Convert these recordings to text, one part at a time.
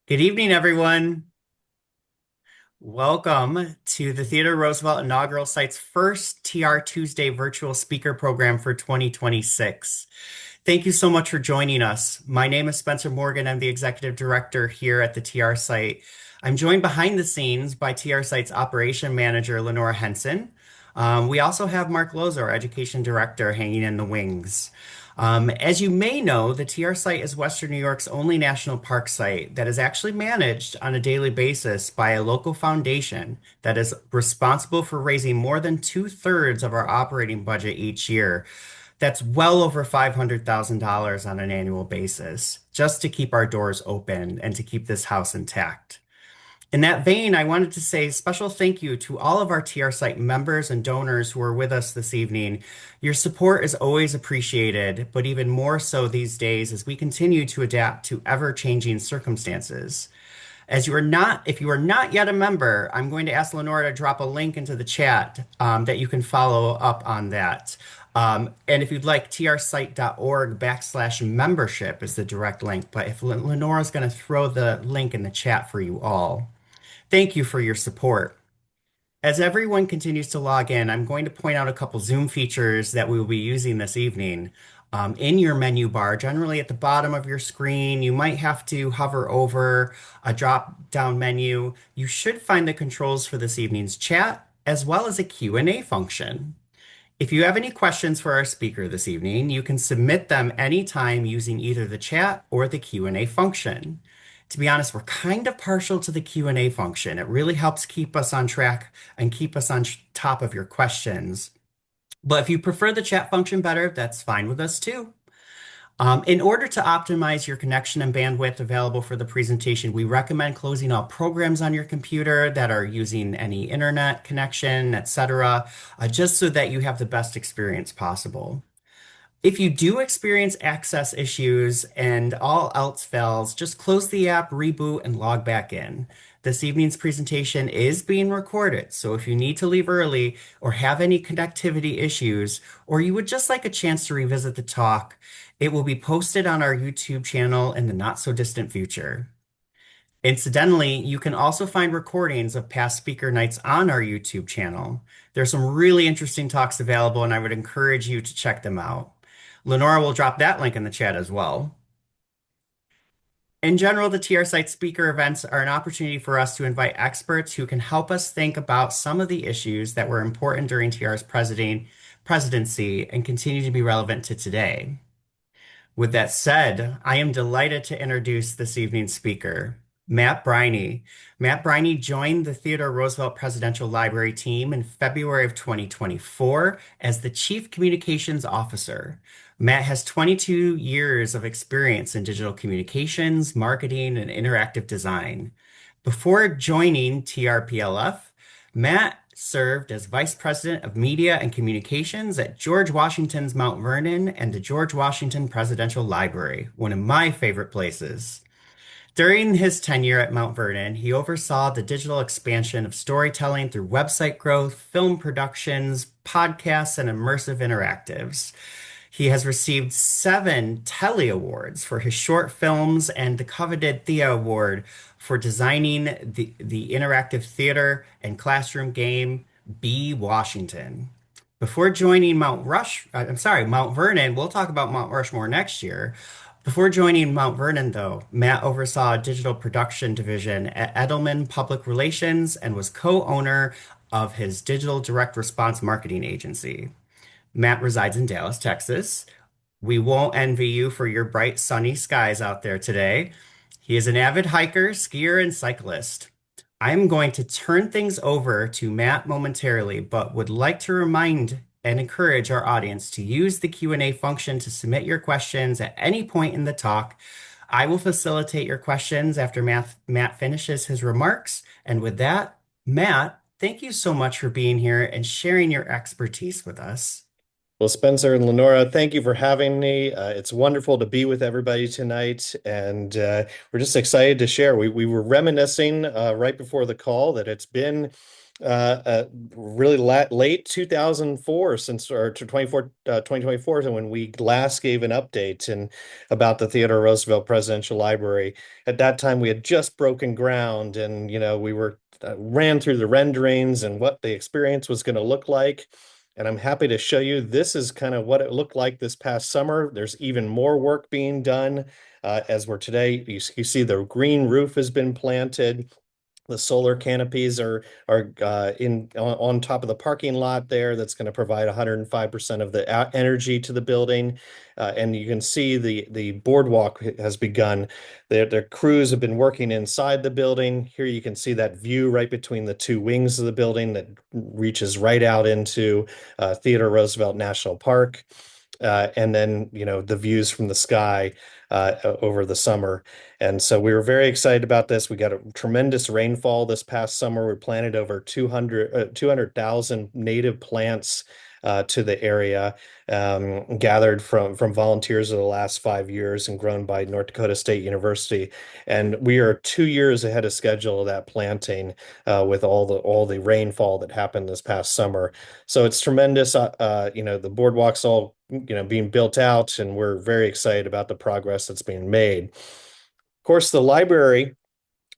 Good evening, everyone. Welcome to the Theodore Roosevelt Inaugural Site's first TR Tuesday virtual speaker program for 2026. Thank you so much for joining us. My name is Spencer Morgan. I'm the executive director here at the TR site. I'm joined behind the scenes by TR site's operation manager, Lenora Henson. We also have Mark Lozo, our education director, hanging in the wings. As you may know, the TR site is Western New York's only national park site that is actually managed on a daily basis by a local foundation that is responsible for raising more than two-thirds of our operating budget each year. That's well over $500,000 on an annual basis, just to keep our doors open and to keep this house intact. In that vein, I wanted to say a special thank you to all of our TR site members and donors who are with us this evening. Your support is always appreciated, but even more so these days as we continue to adapt to ever-changing circumstances. If you are not yet a member, I'm going to ask Lenora to drop a link into the chat that you can follow up on that. And if you'd like, trsite.org/membership is the direct link. But if Lenora's going to throw the link in the chat for you all. Thank you for your support. As everyone continues to log in, I'm going to point out a couple Zoom features that we will be using this evening. In your menu bar, generally at the bottom of your screen, you might have to hover over a drop-down menu. You should find the controls for this evening's chat, as well as a Q&A function. If you have any questions for our speaker this evening, you can submit them anytime using either the chat or the Q&A function. To be honest, we're kind of partial to the Q&A function. It really helps keep us on track and keep us on top of your questions. But if you prefer the chat function better, that's fine with us too. In order to optimize your connection and bandwidth available for the presentation, we recommend closing all programs on your computer that are using any internet connection, etc., just so that you have the best experience possible. If you do experience access issues and all else fails, just close the app, reboot, and log back in. This evening's presentation is being recorded, so if you need to leave early or have any connectivity issues, or you would just like a chance to revisit the talk, it will be posted on our YouTube channel in the not so distant future. Incidentally, you can also find recordings of past speaker nights on our YouTube channel. There's some really interesting talks available, and I would encourage you to check them out. Lenora will drop that link in the chat as well. In general, the TR Site speaker events are an opportunity for us to invite experts who can help us think about some of the issues that were important during TR's presidency and continue to be relevant to today. With that said, I am delighted to introduce this evening's speaker, Matt Briney. Matt Briney joined the Theodore Roosevelt Presidential Library team in February of 2024 as the Chief Communications Officer. Matt has 22 years of experience in digital communications, marketing, and interactive design. Before joining TRPLF, Matt served as Vice President of Media and Communications at George Washington's Mount Vernon and the George Washington Presidential Library, one of my favorite places. During his tenure at Mount Vernon, he oversaw the digital expansion of storytelling through website growth, film productions, podcasts, and immersive interactives. He has received 7 Telly Awards for his short films and the coveted Thea Award for designing the interactive theater and classroom game Be Washington. Before joining Mount Vernon, we'll talk about Mount Rushmore next year. Before joining Mount Vernon, though, Matt oversaw a digital production division at Edelman Public Relations and was co-owner of his digital direct response marketing agency. Matt resides in Dallas, Texas. We won't envy you for your bright, sunny skies out there today. He is an avid hiker, skier, and cyclist. I'm going to turn things over to Matt momentarily, but would like to remind and encourage our audience to use the Q&A function to submit your questions at any point in the talk. I will facilitate your questions after Matt finishes his remarks. And with that, Matt, thank you so much for being here and sharing your expertise with us. Well, Spencer and Lenora, thank you for having me. It's wonderful to be with everybody tonight, and we're just excited to share. We were reminiscing right before the call that it's been really late 2004 since or to 2024 and when we last gave an update and about the Theodore Roosevelt Presidential Library. At that time, we had just broken ground and we were ran through the renderings and what the experience was going to look like. And I'm happy to show you this is kind of what it looked like this past summer. There's even more work being done as we're today. You see the green roof has been planted. The solar canopies are in on top of the parking lot there. That's going to provide 105% of the energy to the building, and you can see the boardwalk has begun. Their crews have been working inside the building. Here you can see that view right between the two wings of the building that reaches right out into Theodore Roosevelt National Park. And then, the views from the sky over the summer. And so we were very excited about this. We got a tremendous rainfall this past summer. We planted over 200,000 native plants to the area, gathered from volunteers of the last 5 years and grown by North Dakota State University. And we are 2 years ahead of schedule of that planting with all the rainfall that happened this past summer. So it's tremendous. The boardwalk's all being built out, and we're very excited about the progress that's being made. Of course, the library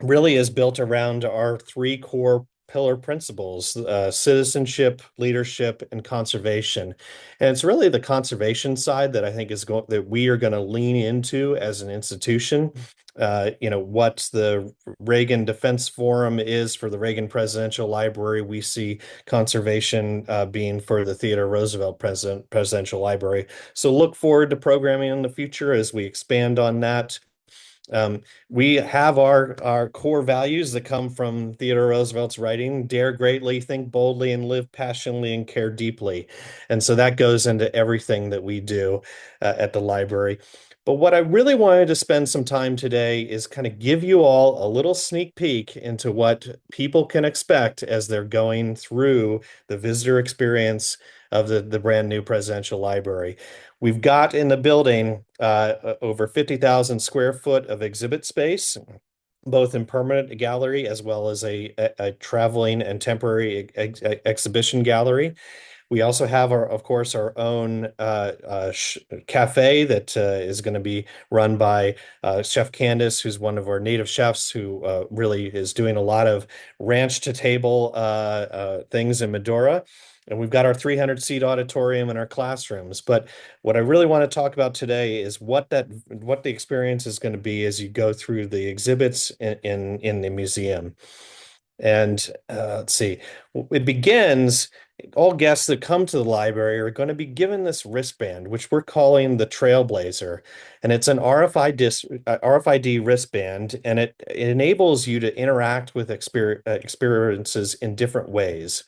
really is built around our three core pillar principles: citizenship, leadership, and conservation. And it's really the conservation side that I think that we are going to lean into as an institution. What the Reagan Defense Forum is for the Reagan Presidential Library, we see conservation being for the Theodore Roosevelt Presidential Library. So look forward to programming in the future as we expand on that. We have our core values that come from Theodore Roosevelt's writing: dare greatly, think boldly, and live passionately and care deeply. And so that goes into everything that we do at the library. But what I really wanted to spend some time today is kind of give you all a little sneak peek into what people can expect as they're going through the visitor experience of the brand new presidential library. We've got in the building over 50,000 square foot of exhibit space, both in permanent gallery as well as a traveling and temporary exhibition gallery. We also have, of course, our own cafe that is going to be run by Chef Candace, who's one of our native chefs who really is doing a lot of ranch to table things in Medora. And we've got our 300-seat auditorium in our classrooms. But what I really want to talk about today is what the experience is going to be as you go through the exhibits in the museum. And let's see, it begins. All guests that come to the library are going to be given this wristband, which we're calling the Trailblazer. And it's an RFID wristband, and it enables you to interact with experiences in different ways.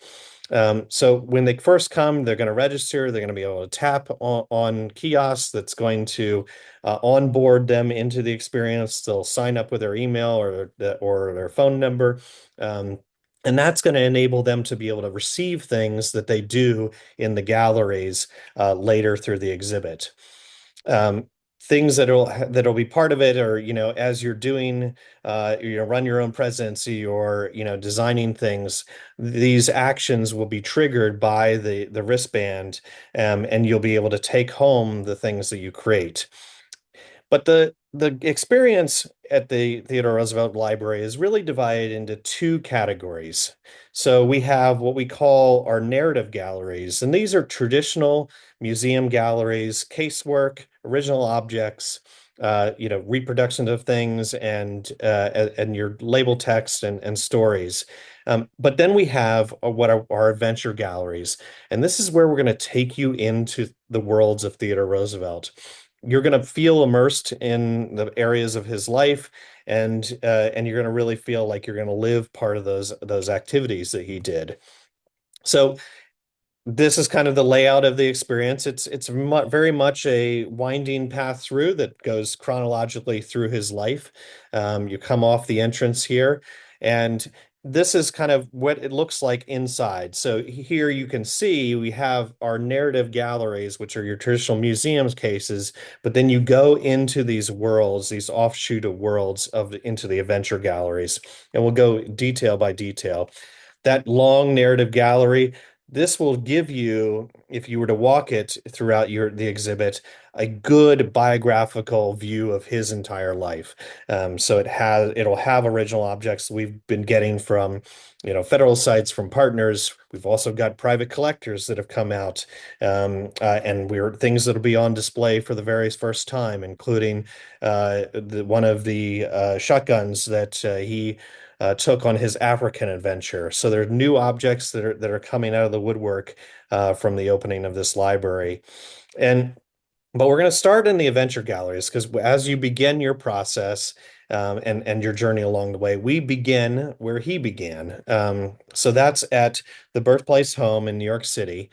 So when they first come, they're going to register. They're going to be able to tap on kiosks that's going to onboard them into the experience. They'll sign up with their email or their phone number. And that's going to enable them to be able to receive things that they do in the galleries later through the exhibit. Um, Things that'll be part of it, or as you're doing run your own presidency or designing things, these actions will be triggered by the wristband, and you'll be able to take home the things that you create. But the experience at the Theodore Roosevelt Library is really divided into two categories. So we have what we call our narrative galleries, and these are traditional museum galleries: casework, original objects, reproduction of things, and your label text and stories. But then we have what are our adventure galleries, and this is where we're going to take you into the worlds of Theodore Roosevelt. You're going to feel immersed in the areas of his life, and you're going to really feel like you're going to live part of those activities that he did. So this is kind of the layout of the experience. It's very much a winding path through that goes chronologically through his life. You come off the entrance here, and this is kind of what it looks like inside. So here you can see we have our narrative galleries, which are your traditional museums cases, but then you go into these worlds, these offshoot of worlds into the adventure galleries, and we'll go detail by detail. that long narrative gallery, this will give you, if you were to walk it throughout the exhibit, a good biographical view of his entire life. So it'll have original objects we've been getting from, federal sites, from partners. We've also got private collectors that have come out, and we're things that'll be on display for the very first time, including one of the shotguns that he took on his African adventure. So there are new objects that are coming out of the woodwork from the opening of this library. And but we're going to start in the adventure galleries because as you begin your process, and your journey along the way, we begin where he began. So that's at the birthplace home in New York City.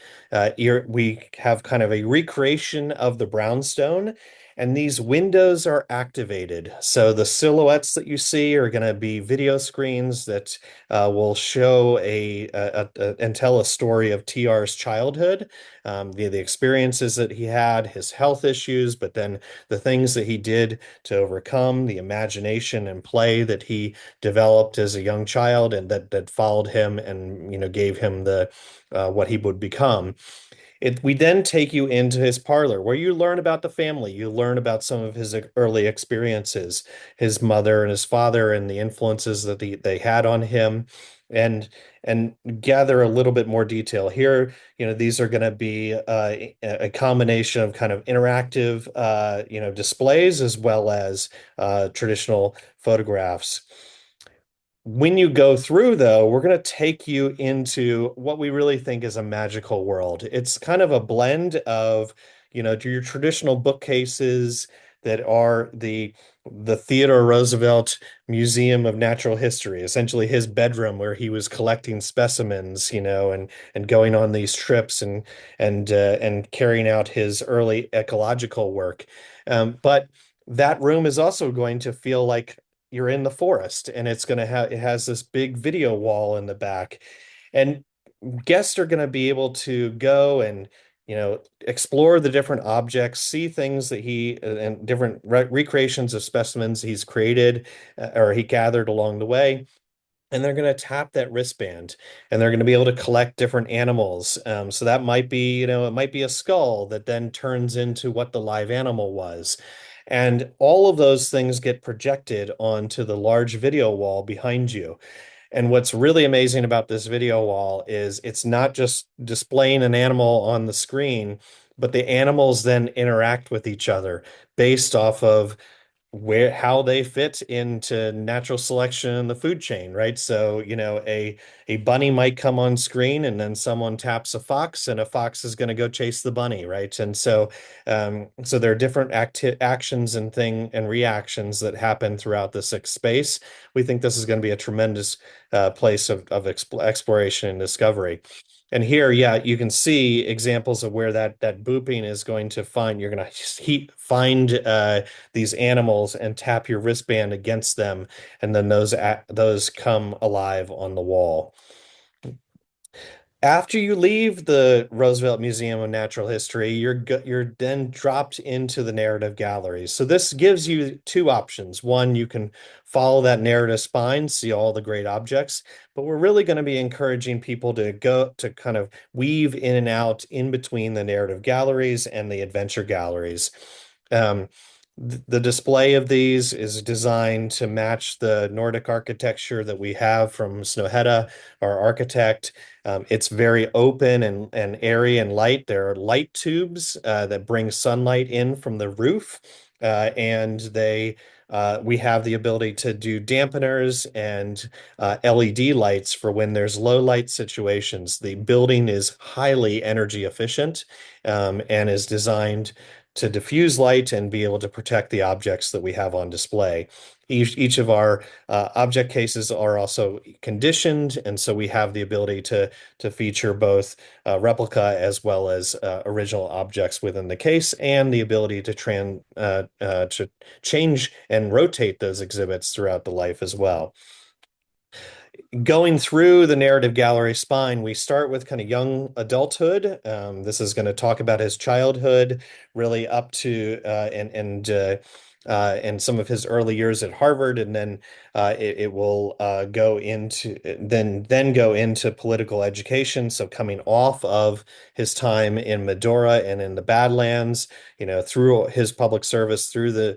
We have kind of a recreation of the brownstone, and these windows are activated. So the silhouettes that you see are going to be video screens that will show and tell a story of TR's childhood, the experiences that he had, his health issues, but then the things that he did to overcome, the imagination and play that he developed as a young child, and that followed him and gave him the what he would become. We then take you into his parlor where you learn about the family. You learn about some of his early experiences, his mother and his father, and the influences that they had on him, and and gather a little bit more detail. Here, these are going to be a combination of kind of interactive, displays as well as traditional photographs. When you go through, though, we're going to take you into what we really think is a magical world. It's kind of a blend of, your traditional bookcases that are the Theodore Roosevelt Museum of Natural History, essentially his bedroom where he was collecting specimens, and going on these trips and carrying out his early ecological work. But that room is also going to feel like you're in the forest, and it has this big video wall in the back, and guests are going to be able to go and explore the different objects, see things that he and different recreations of specimens he's created, or he gathered along the way. And they're going to tap that wristband, and they're going to be able to collect different animals. So that might be, it might be a skull that then turns into what the live animal was. And all of those things get projected onto the large video wall behind you. And what's really amazing about this video wall is it's not just displaying an animal on the screen, but the animals then interact with each other based off of how they fit into natural selection in the food chain, right? So, a bunny might come on screen, and then someone taps a fox, and a fox is going to go chase the bunny, right? And so there are different actions and reactions that happen throughout this space. We think this is going to be a tremendous place of exploration and discovery. And here, yeah, you can see examples of where that booping is going to find. You're going to find these animals and tap your wristband against them, and then those come alive on the wall. After you leave the Roosevelt Museum of Natural History, you're then dropped into the narrative galleries. So this gives you two options. One, you can follow that narrative spine, see all the great objects, but we're really going to be encouraging people to go to kind of weave in and out in between the narrative galleries and the adventure galleries. Um, the display of these is designed to match the Nordic architecture that we have from Snohetta, our architect. It's very open and airy and light. There are light tubes that bring sunlight in from the roof, and we have the ability to do dampeners and LED lights for when there's low light situations. The building is highly energy efficient, and is designed to diffuse light and be able to protect the objects that we have on display. Each of our object cases are also conditioned, and so we have the ability to feature both replica as well as original objects within the case, and the ability to change and rotate those exhibits throughout the life as well. Going through the narrative gallery spine, we start with kind of young adulthood. This is going to talk about his childhood, really up to and some of his early years at Harvard, and then it will go into then go into political education. So coming off of his time in Medora and in the Badlands, through his public service, through the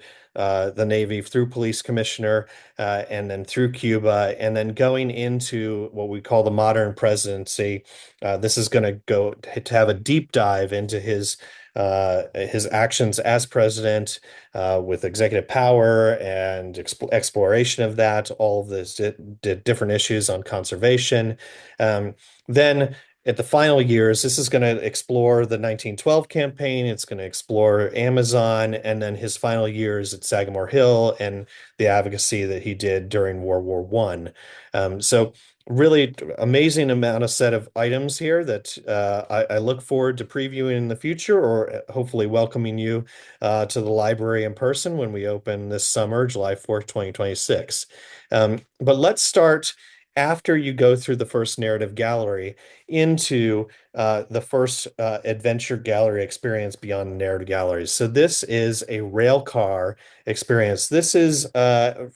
Navy, through police commissioner, and then through Cuba, and then going into what we call the modern presidency. This is going to go to have a deep dive into his actions as president, with executive power and exploration of that, all of this different issues on conservation. Then at the final years, this is going to explore the 1912 campaign. It's going to explore Amazon, and then his final years at Sagamore Hill and the advocacy that he did during World War One. So really amazing amount of set of items here that I look forward to previewing in the future, or hopefully welcoming you to the library in person when we open this summer, July 4th, 2026. But let's start after you go through the first narrative gallery into the first adventure gallery experience beyond the narrative galleries. So this is a rail car experience. This is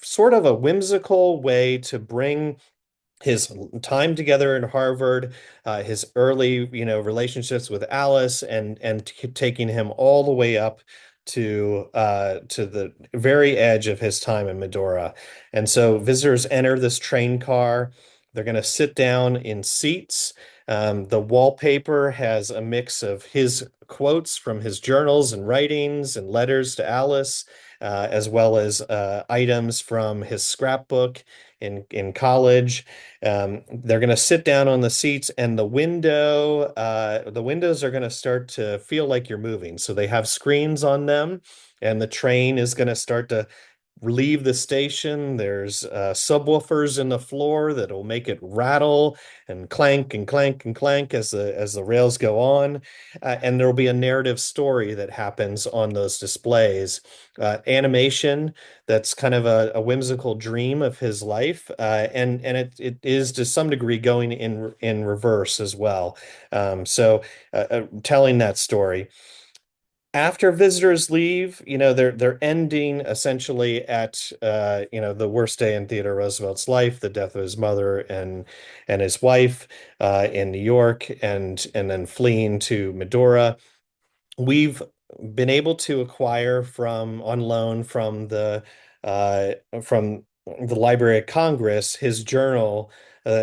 sort of a whimsical way to bring his time together in Harvard, his early, relationships with Alice, and taking him all the way up to the very edge of his time in Medora. And so visitors enter this train car. They're going to sit down in seats. The wallpaper has a mix of his quotes from his journals and writings and letters to Alice, as well as items from his scrapbook in college. They're going to sit down on the seats, and the windows are going to start to feel like you're moving. So they have screens on them, and the train is going to start to leave the station. There's subwoofers in the floor that'll make it rattle and clank and clank and clank as the rails go on. And there'll be a narrative story that happens on those displays. Animation that's kind of a whimsical dream of his life, and it is to some degree going in reverse as well. Telling that story after visitors leave, they're ending essentially at the worst day in Theodore Roosevelt's life, the death of his mother and his wife in New York, and then fleeing to Medora. We've been able to acquire from on loan from the Library of Congress his journal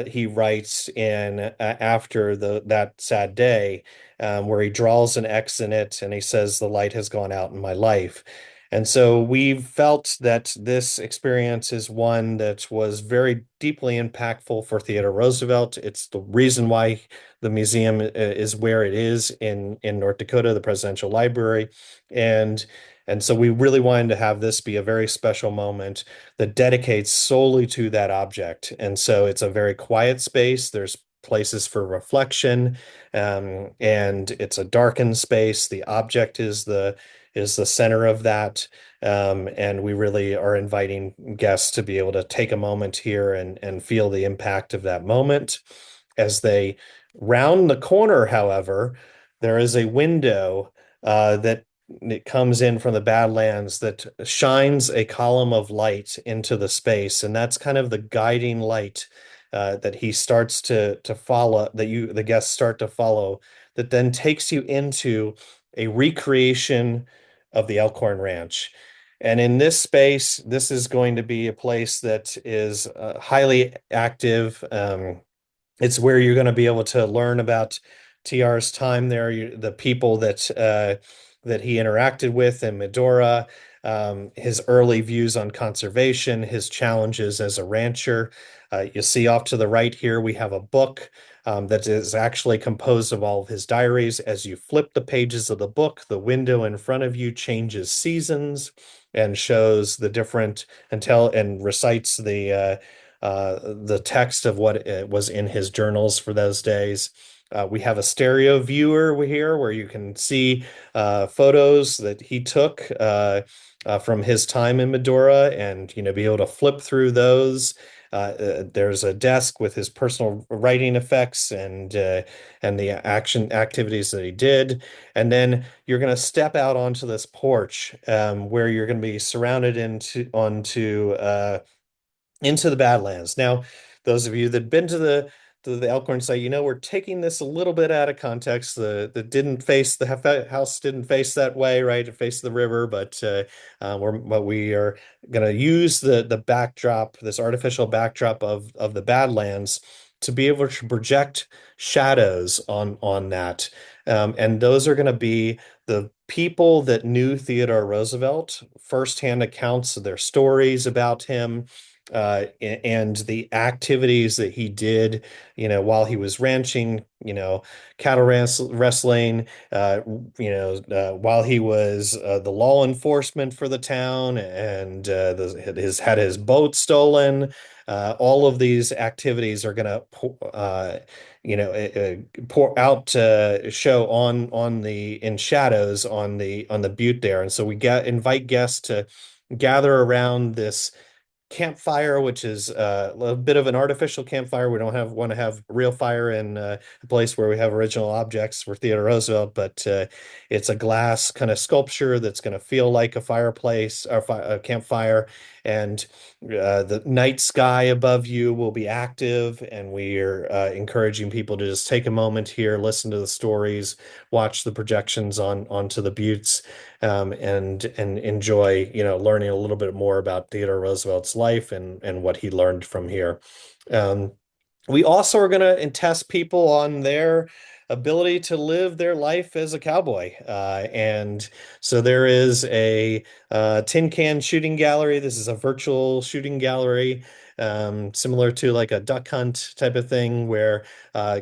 he writes in after that sad day, where he draws an X in it and he says, "The light has gone out in my life." And so we've felt that this experience is one that was very deeply impactful for Theodore Roosevelt. It's the reason why the museum is where it is in North Dakota, the Presidential Library. And and so we really wanted to have this be a very special moment that dedicates solely to that object. And so it's a very quiet space. There's places for reflection, and it's a darkened space. The object is the center of that. And we really are inviting guests to be able to take a moment here and feel the impact of that moment. As they round the corner, however, there is a window that it comes in from the Badlands that shines a column of light into the space, and that's kind of the guiding light that he starts to follow, that the guests start to follow, that then takes you into a recreation of the Elkhorn Ranch. And in this space, this is going to be a place that is highly active. It's where you're going to be able to learn about TR's time there, the people that he interacted with in Medora, his early views on conservation, his challenges as a rancher. You see off to the right here, we have a book that is actually composed of all of his diaries. As you flip the pages of the book, the window in front of you changes seasons and shows the different and recites the text of what was in his journals for those days. We have a stereo viewer here where you can see photos that he took from his time in Medora, and be able to flip through those. There's a desk with his personal writing effects and the action activities that he did. And then you're going to step out onto this porch where you're going to be surrounded into the Badlands. Now, those of you that been to the Elkhorn site, you know we're taking this a little bit out of context. The house didn't face that way, right? It faced the river, but we are going to use the backdrop, this artificial backdrop of the Badlands, to be able to project shadows on that, and those are going to be the people that knew Theodore Roosevelt, firsthand accounts of their stories about him, and the activities that he did, while he was ranching, cattle wrestling, while he was the law enforcement for the town, and had his boat stolen. All of these activities are going to, pour out to show on the in shadows on the butte there, and so we get invite guests to gather around this campfire, which is a bit of an artificial campfire. We don't have want to have real fire in a place where we have original objects for Theodore Roosevelt, but it's a glass kind of sculpture that's going to feel like a fireplace or a campfire. And the night sky above you will be active, and we are encouraging people to just take a moment here, listen to the stories, watch the projections onto the buttes, and enjoy, learning a little bit more about Theodore Roosevelt's life and what he learned from here. Um, we also are going to test people on their ability to live their life as a cowboy. And so there is a tin can shooting gallery. This is a virtual shooting gallery, similar to like a duck hunt type of thing, where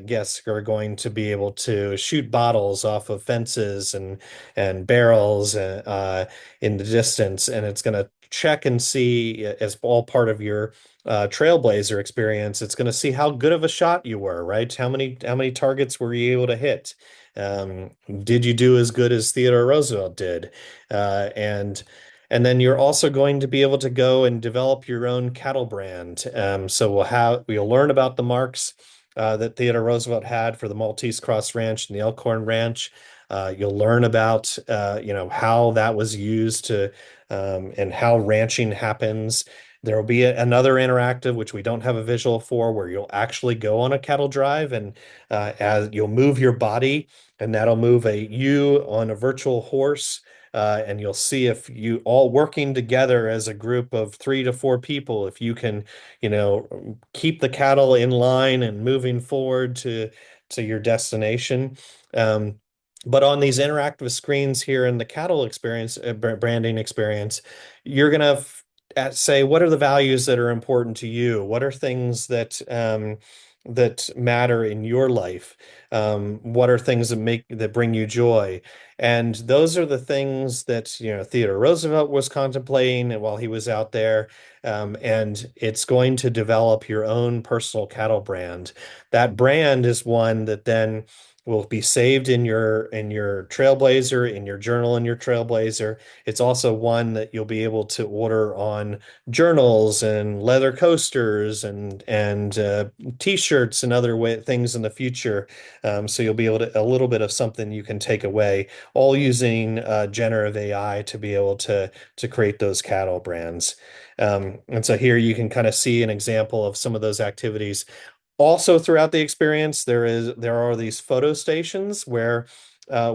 guests are going to be able to shoot bottles off of fences and barrels in the distance. And it's going to check and see, as all part of your trailblazer experience, it's going to see how good of a shot you were, right? How many targets were you able to hit? Did you do as good as Theodore Roosevelt did? And then you're also going to be able to go and develop your own cattle brand. So we'll learn about the marks that Theodore Roosevelt had for the Maltese Cross Ranch and the Elkhorn Ranch. You'll learn about how that was used to and how ranching happens. There will be another interactive, which we don't have a visual for, where you'll actually go on a cattle drive, and as you'll move your body, and that'll move you on a virtual horse. And you'll see if you all working together as a group of 3 to 4 people, if you can, keep the cattle in line and moving forward to your destination. Um, but on these interactive screens here in the cattle experience, branding experience, you're gonna say, what are the values that are important to you? What are things that matter in your life? What are things that bring you joy? And those are the things that, Theodore Roosevelt was contemplating while he was out there. And it's going to develop your own personal cattle brand. That brand is one that then will be saved in your Trailblazer, in your journal, in your Trailblazer. It's also one that you'll be able to order on journals and leather coasters and t-shirts and other things in the future. So you'll be able to a little bit of something you can take away, all using generative AI to be able to create those cattle brands. And so here you can kind of see an example of some of those activities. Also, throughout the experience, there are these photo stations where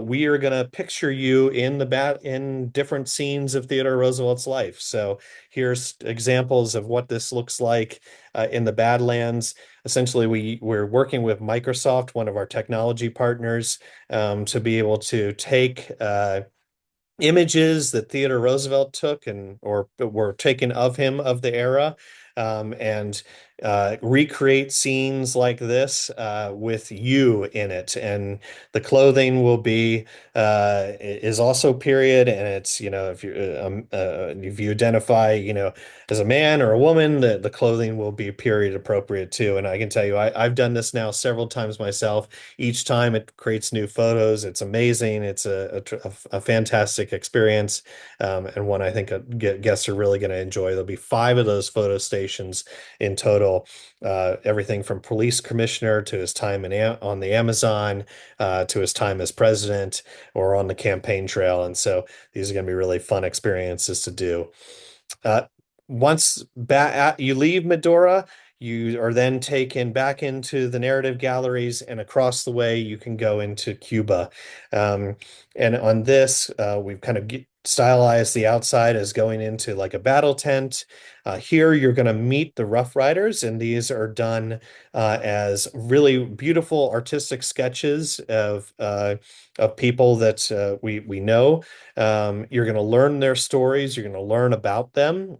we are going to picture you in different scenes of Theodore Roosevelt's life. So here's examples of what this looks like in the Badlands. Essentially, we're working with Microsoft, one of our technology partners, to be able to take images that Theodore Roosevelt took and or were taken of him of the era, and recreate scenes like this with you in it. And the clothing will be is also period, and it's, if you identify, as a man or a woman, the clothing will be period appropriate too. And I can tell you, I've done this now several times myself. Each time it creates new photos. It's amazing. It's a fantastic experience, and one I think guests are really going to enjoy. There'll be 5 of those photo stations organizations in total, everything from police commissioner to his time on the Amazon, to his time as president or on the campaign trail. And so these are going to be really fun experiences to do. Uh, once you leave Medora, you are then taken back into the narrative galleries, and across the way you can go into Cuba. Um, and on this, we've kind of stylized the outside as going into like a battle tent. Here, you're going to meet the Rough Riders, and these are done as really beautiful artistic sketches of people that we know. You're going to learn their stories. You're going to learn about them,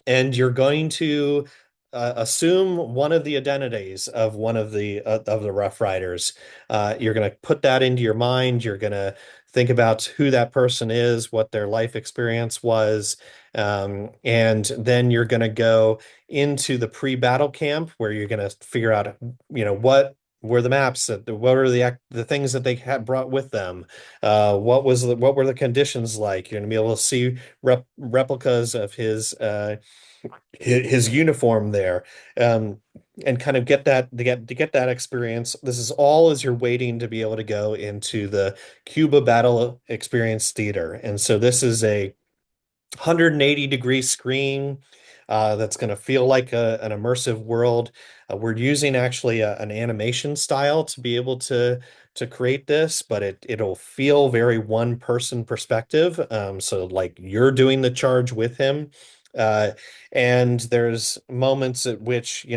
and you're going to assume one of the identities of one of the Rough Riders. You're going to put that into your mind. You're going to think about who that person is, what their life experience was, and then you're going to go into the pre-battle camp where you're going to figure out, what were the maps what are the things that they had brought with them, what were the conditions like. You're going to be able to see replicas of his uniform there, um, and kind of get that to get that experience. This is all as you're waiting to be able to go into the Cuba Battle Experience Theater. And so this is a 180-degree screen that's going to feel like an immersive world. We're using actually an animation style to be able to create this, but it'll feel very one person perspective. So like you're doing the charge with him. Uh, and there's moments at which,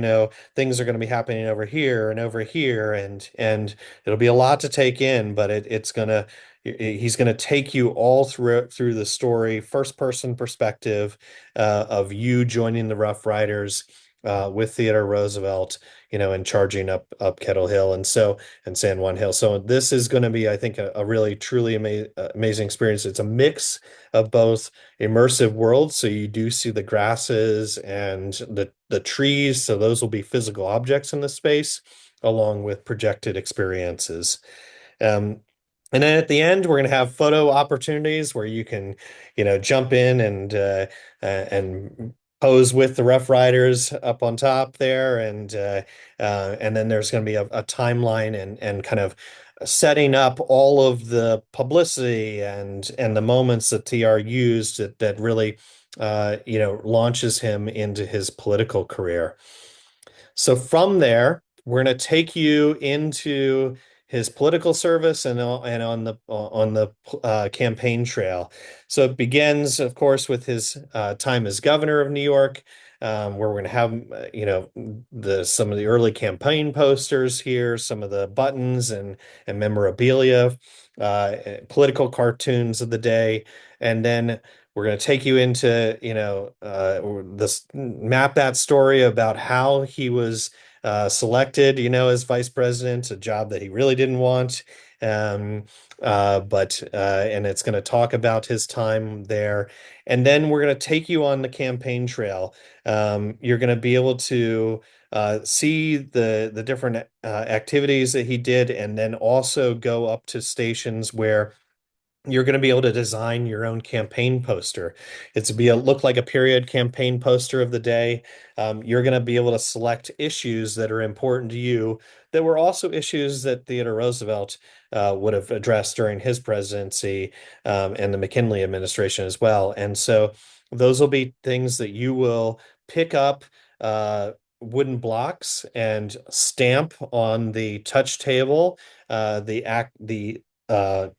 things are going to be happening over here, and it'll be a lot to take in, but it's gonna he's going to take you all through the story, first person perspective, of you joining the Rough Riders, with Theodore Roosevelt, and charging up Kettle Hill and San Juan Hill. So this is going to be, I think, a really truly amazing experience. It's a mix of both immersive worlds, so you do see the grasses and the trees, so those will be physical objects in the space, along with projected experiences. Um, and then at the end, we're going to have photo opportunities where you can, jump in and pose with the Rough Riders up on top there, and then there's going to be a timeline and kind of setting up all of the publicity and the moments that TR used that really, launches him into his political career. So from there, we're going to take you into his political service and on the campaign trail. So it begins, of course, with his time as governor of New York, where we're going to have, the some of the early campaign posters here, some of the buttons and memorabilia, political cartoons of the day, and then we're going to take you into, this map that story about how he was selected, as vice president, a job that he really didn't want. Um, and it's going to talk about his time there. And then we're going to take you on the campaign trail. You're going to be able to see the different activities that he did, and then also go up to stations where you're going to be able to design your own campaign poster. It's look like a period campaign poster of the day. You're going to be able to select issues that are important to you that were also issues that Theodore Roosevelt would have addressed during his presidency, and the McKinley administration as well. And so those will be things that you will pick up. Wooden blocks and stamp on the touch table, the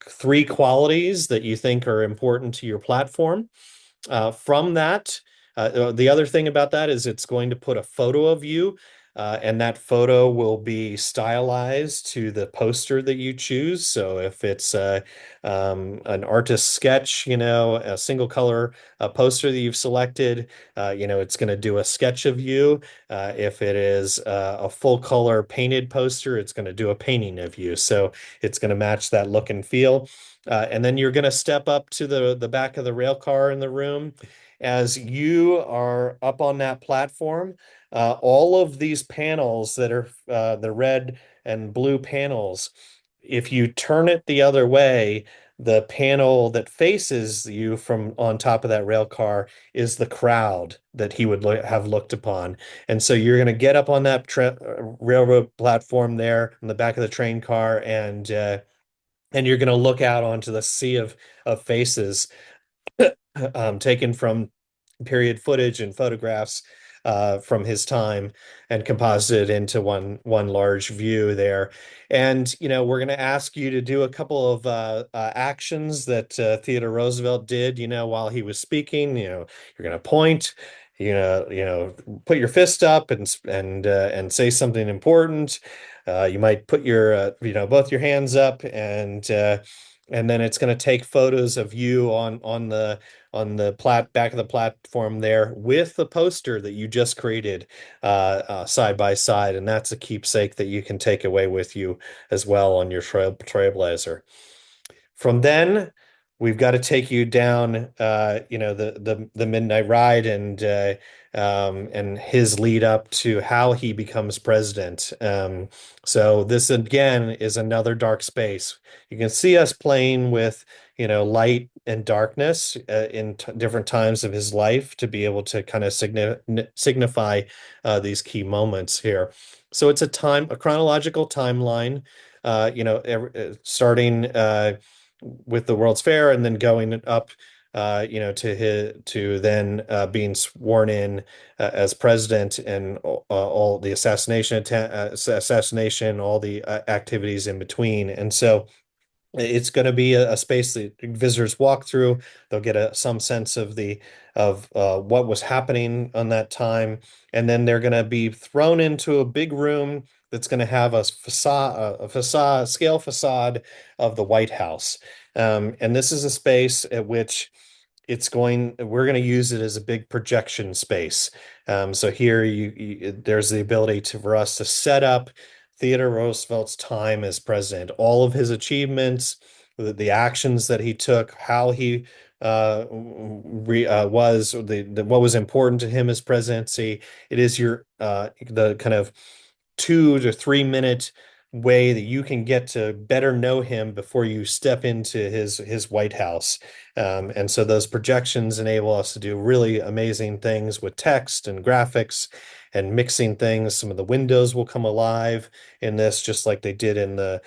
three qualities that you think are important to your platform. From that, the other thing about that is it's going to put a photo of you, and that photo will be stylized to the poster that you choose. So if it's an artist sketch, a single color poster that you've selected, it's going to do a sketch of you. If it is a full color painted poster, it's going to do a painting of you. So it's going to match that look and feel. And then you're going to step up to the back of the rail car in the room. As you are up on that platform, all of these panels that are the red and blue panels, if you turn it the other way, the panel that faces you from on top of that rail car is the crowd that he would have looked upon. And so you're going to get up on that railroad platform there in the back of the train car, and you're going to look out onto the sea of faces taken from period footage and photographs from his time and composited into one large view there. And we're going to ask you to do a couple of actions that Theodore Roosevelt did, while he was speaking. You're going to point. Put your fist up and say something important. You might put your both your hands up, and then it's going to take photos of you on the back of the platform there with the poster that you just created side by side, and that's a keepsake that you can take away with you as well on your Trailblazer. From then, we've got to take you down, the midnight ride and his lead up to how he becomes president. So this again is another dark space. You can see us playing with, light and darkness in different times of his life to be able to kind of signify these key moments here. So it's a chronological timeline. Starting with the World's Fair and then going up to then being sworn in as president and all the assassination, all the activities in between. And so it's going to be a space that visitors walk through. They'll get some sense of what was happening on that time, and then they're going to be thrown into a big room that's going to have a scale facade of the White House. And this is a space at which we're going to use it as a big projection space. So here there's the ability for us to set up Theodore Roosevelt's time as president, all of his achievements, the actions that he took, how he what was important to him as presidency. It is the kind of 2 to 3 minute way that you can get to better know him before you step into his White House. And so those projections enable us to do really amazing things with text and graphics and mixing things. Some of the windows will come alive in this, just like they did in the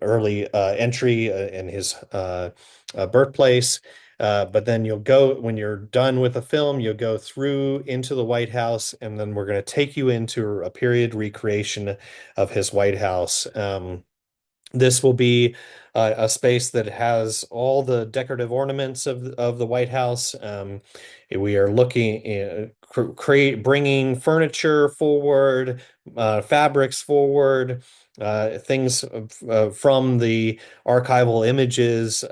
early entry in his birthplace. But then when you're done with the film, you'll go through into the White House, and then we're going to take you into a period recreation of his White House. This will be a space that has all the decorative ornaments of the White House. We are looking bringing furniture forward, fabrics forward, things from the archival images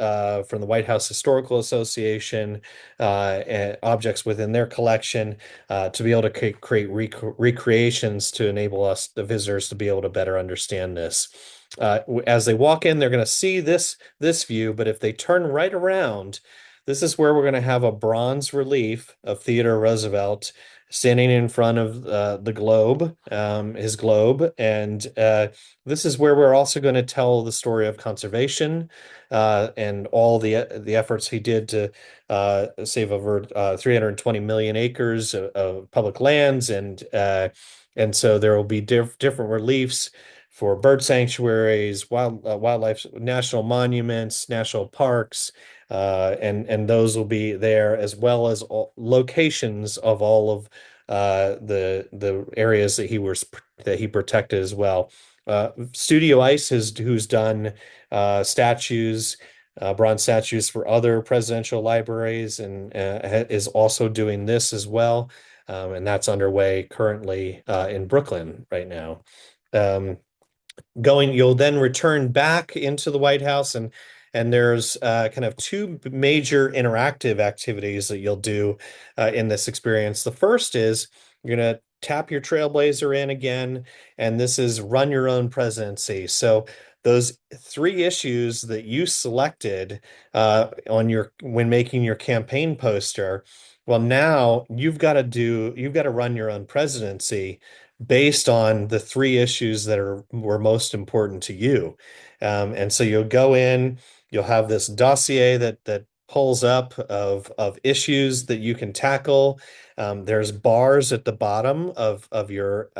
from the White House Historical Association, and objects within their collection, to be able to create recreations to enable us, the visitors, to be able to better understand this. As they walk in, they're going to see this view, but if they turn right around, this is where we're going to have a bronze relief of Theodore Roosevelt standing in front of the globe, his globe, and this is where we're also going to tell the story of conservation and all the efforts he did to save over 320 million acres of public lands, and so there will be different reliefs for bird sanctuaries, wildlife, national monuments, national parks, and those will be there, as well as locations of all of the areas that he protected as well. Studio Ice who's done statues, bronze statues for other presidential libraries, and is also doing this as well. And that's underway currently in Brooklyn right now. Um, you'll then return back into the White House, and there's kind of two major interactive activities that you'll do in this experience. The first is you're going to tap your Trailblazer in again, and this is run your own presidency. So those three issues that you selected when making your campaign poster, well, now you've got to run your own presidency based on the three issues that were most important to you. And so you'll go in, You'll have this dossier that pulls up of issues that you can tackle. There's bars at the bottom of your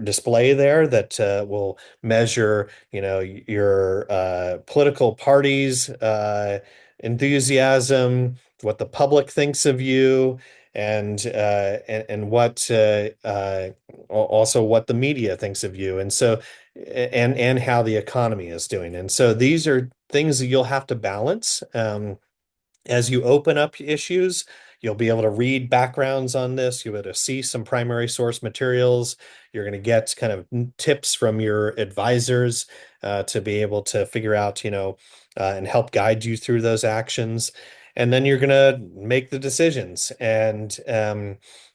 display there that will measure, your political parties' enthusiasm, what the public thinks of you, and what also what the media thinks of you, and how the economy is doing. And so these are things that you'll have to balance. As you open up issues, you'll be able to read backgrounds on this. You'll be able to see some primary source materials. You're going to get kind of tips from your advisors to be able to figure out, and help guide you through those actions. And then you're going to make the decisions, and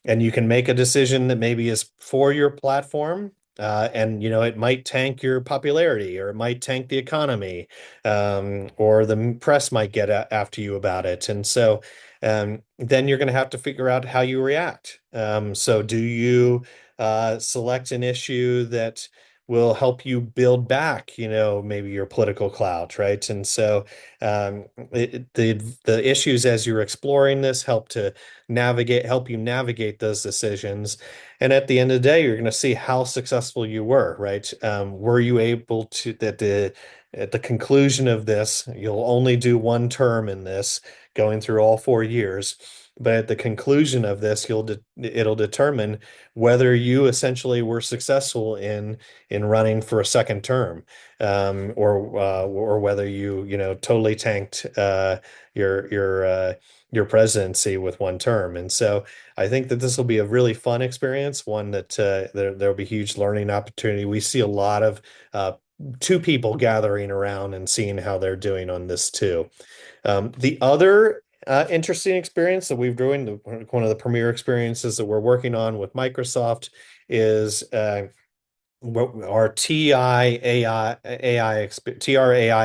you can make a decision that maybe is for your platform. And it might tank your popularity, or it might tank the economy, or the press might get after you about it. And so then you're going to have to figure out how you react. So do you select an issue that will help you build back, maybe your political clout, right? And so the issues as you're exploring this help you navigate those decisions. And at the end of the day, you're going to see how successful you were, right? Were you able to, at the conclusion of this, you'll only do one term in this, going through all 4 years. But at the conclusion of this, it'll determine whether you essentially were successful in running for a second term, or whether totally tanked your presidency with one term. And so I think that this will be a really fun experience, one that there'll be huge learning opportunity. We see a lot of two people gathering around and seeing how they're doing on this too. The other interesting experience that we've doing, one of the premier experiences that we're working on with Microsoft, is our TRAI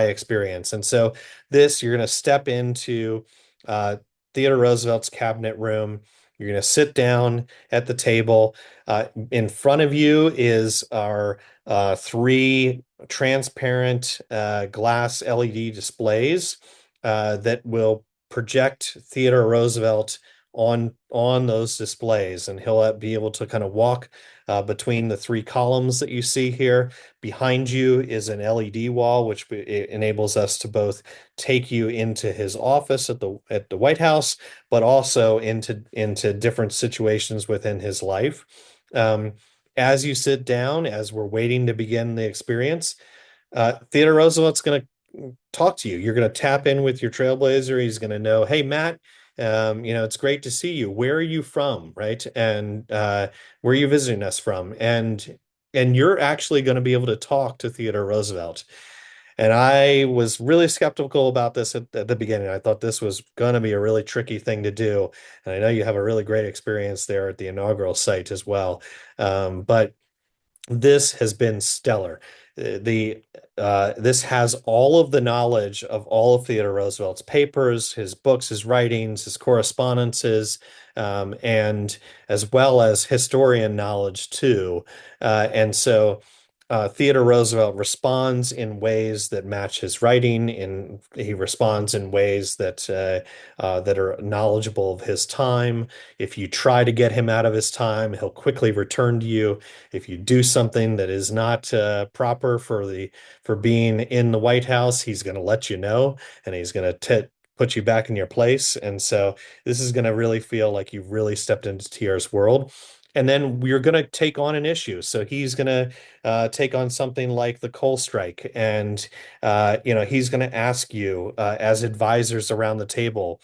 experience. And so this, you're going to step into uh, Theodore Roosevelt's cabinet room. You're going to sit down at the table. In front of you is our three transparent glass LED displays that will project Theodore Roosevelt on those displays, and he'll be able to kind of walk between the three columns that you see here. Behind you is an LED wall, which enables us to both take you into his office at the White House, but also into different situations within his life. Um, as you sit down, as we're waiting to begin the experience, Theodore Roosevelt's going to talk to you. You're going to tap in with your trailblazer. He's going to know, hey, Matt, it's great to see you. Where are you from, right? And where are you visiting us from? And you're actually going to be able to talk to Theodore Roosevelt. And I was really skeptical about this at the beginning. I thought this was going to be a really tricky thing to do. And I know you have a really great experience there at the inaugural site as well. But this has been stellar. The This has all of the knowledge of all of Theodore Roosevelt's papers, his books, his writings, his correspondences, and as well as historian knowledge too. And so Theodore Roosevelt responds in ways that match his writing, and he responds in ways that are knowledgeable of his time. If you try to get him out of his time, he'll quickly return to you. If you do something that is not proper for being in the White House, he's going to let you know, and he's going to put you back in your place. And so this is going to really feel like you've really stepped into TR's world. And then we're going to take on an issue. So he's going to take on something like the coal strike, and he's going to ask you as advisors around the table,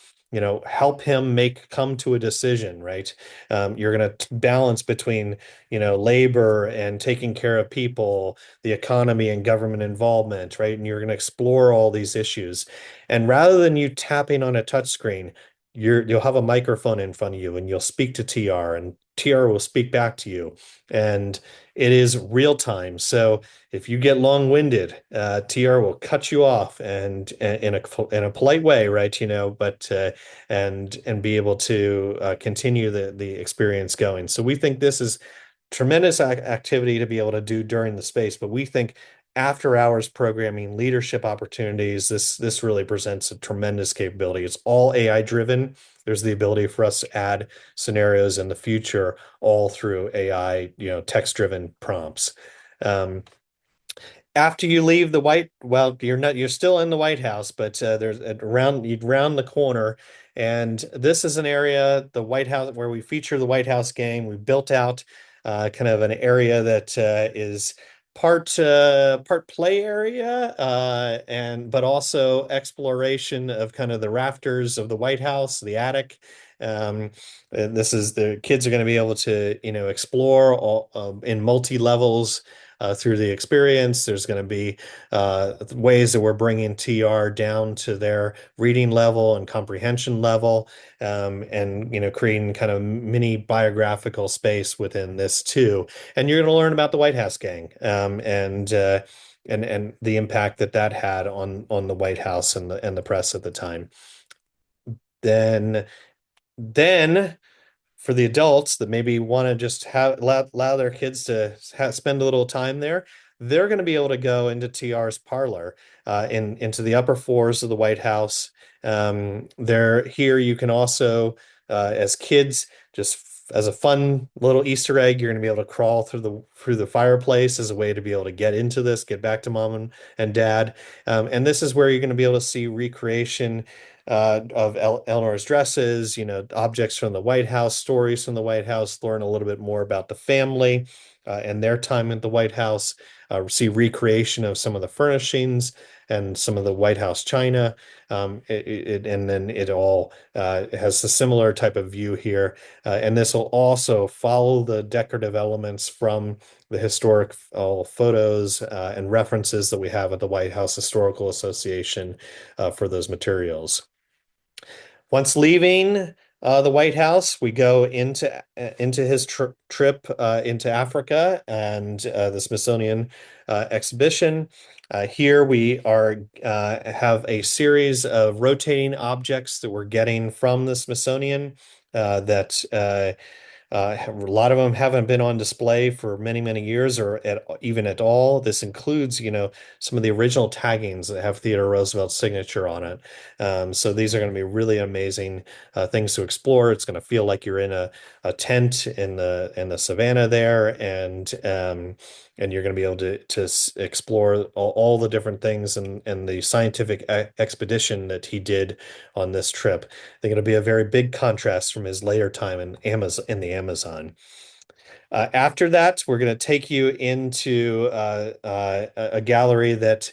help him come to a decision, right? You're going to balance between, labor and taking care of people, the economy and government involvement, right? And you're going to explore all these issues. And rather than you tapping on a touchscreen, you'll have a microphone in front of you, and you'll speak to TR, and TR will speak back to you. And it is real time. So if you get long-winded, TR will cut you off, and in a polite way, right? But and be able to continue the experience going. So we think this is tremendous activity to be able to do during the space, but we think after hours programming, leadership opportunities. This really presents a tremendous capability. It's all AI driven. There's the ability for us to add scenarios in the future all through AI, text driven prompts. Um, After you leave the you're still in the White House, but you'd round the corner, and this is an area, the White House, where we feature the White House game. We built out kind of an area that is part play area, and but also exploration of kind of the rafters of the White House, the attic. And this is the kids are going to be able to, explore all in multi levels through the experience. There's going to be ways that we're bringing TR down to their reading level and comprehension level, and creating kind of mini biographical space within this too. And you're going to learn about the White House gang, and the impact that that had on the White House and the press at the time. Then then for the adults that maybe want to just allow their kids to spend a little time there, they're going to be able to go into TR's parlor, into the upper floors of the White House. There here you can also, as kids, just as a fun little Easter egg, you're going to be able to crawl through the fireplace as a way to be able to get into this, get back to mom and dad. And this is where you're going to be able to see recreation of Eleanor's dresses, objects from the White House, stories from the White House, learn a little bit more about the family and their time at the White House, see recreation of some of the furnishings and some of the White House china. And then it all has a similar type of view here. And this will also follow the decorative elements from the historic photos and references that we have at the White House Historical Association for those materials. Once leaving the White House, we go into his trip into Africa and the Smithsonian exhibition. Here we are have a series of rotating objects that we're getting from the Smithsonian that a lot of them haven't been on display for many, many years or even at all. This includes, some of the original taggings that have Theodore Roosevelt's signature on it. So these are going to be really amazing things to explore. It's going to feel like you're in a tent in the savannah there, and you're going to be able to explore all the different things and the scientific expedition that he did on this trip. They're going to be a very big contrast from his later time in the Amazon. After that, we're going to take you into a gallery that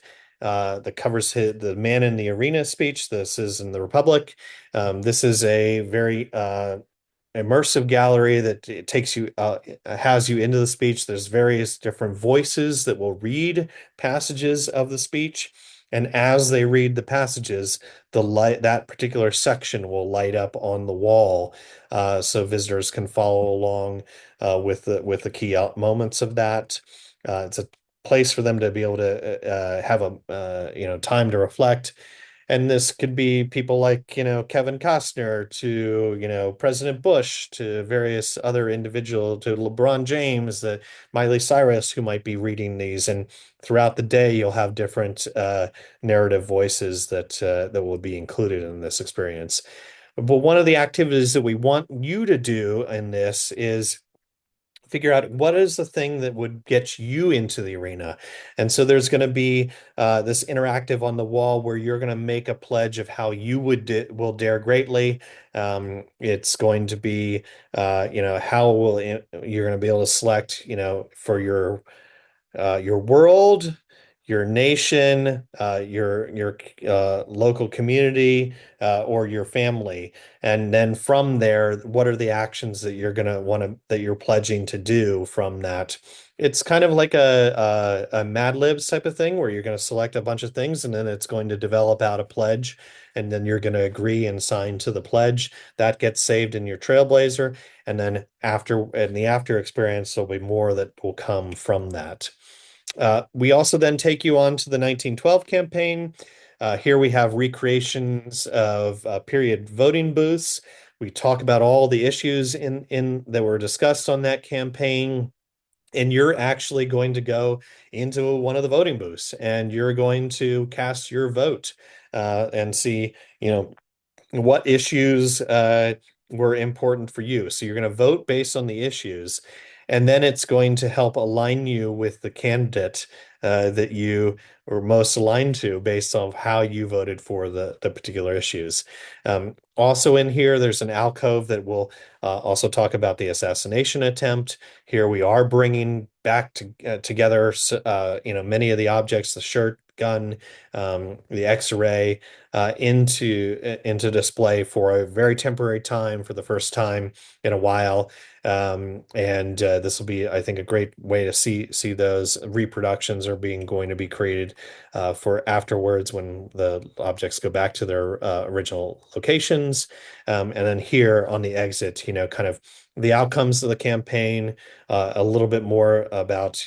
covers the Man in the Arena speech. This is in the Republic. This is a very immersive gallery that it takes you has you into the speech. There's various different voices that will read passages of the speech, and as they read the passages, that particular section will light up on the wall, so visitors can follow along with the key moments of that. It's a place for them to be able to have a time to reflect. And this could be people like, Kevin Costner to, President Bush to various other individuals to LeBron James, the Miley Cyrus who might be reading these. And throughout the day, you'll have different narrative voices that will be included in this experience. But one of the activities that we want you to do in this is figure out what is the thing that would get you into the arena. And so there's going to be this interactive on the wall where you're going to make a pledge of how you will dare greatly. It's going to be, how you're going to be able to select, for your world, your nation, your local community, or your family, and then from there, what are the actions that you're gonna want to that you're pledging to do from that? It's kind of like a Mad Libs type of thing where you're going to select a bunch of things and then it's going to develop out a pledge, and then you're going to agree and sign to the pledge. That gets saved in your Trailblazer, and then in the after experience, there'll be more that will come from that. We also then take you on to the 1912 campaign. Here we have recreations of period voting booths. We talk about all the issues in that were discussed on that campaign and you're actually going to go into one of the voting booths and you're going to cast your vote and see, you know, what issues were important for you. So you're going to vote based on the issues, and then it's going to help align you with the candidate that you were most aligned to based on how you voted for the particular issues. Also in here, there's an alcove that will also talk about the assassination attempt. Here we are bringing back together, many of the objects, the shirt, gun, the X-ray, into display for a very temporary time for the first time in a while. And this will be, I think, a great way to see those reproductions are being going to be created for afterwards when the objects go back to their original locations. And then here on the exit, kind of the outcomes of the campaign, a little bit more about,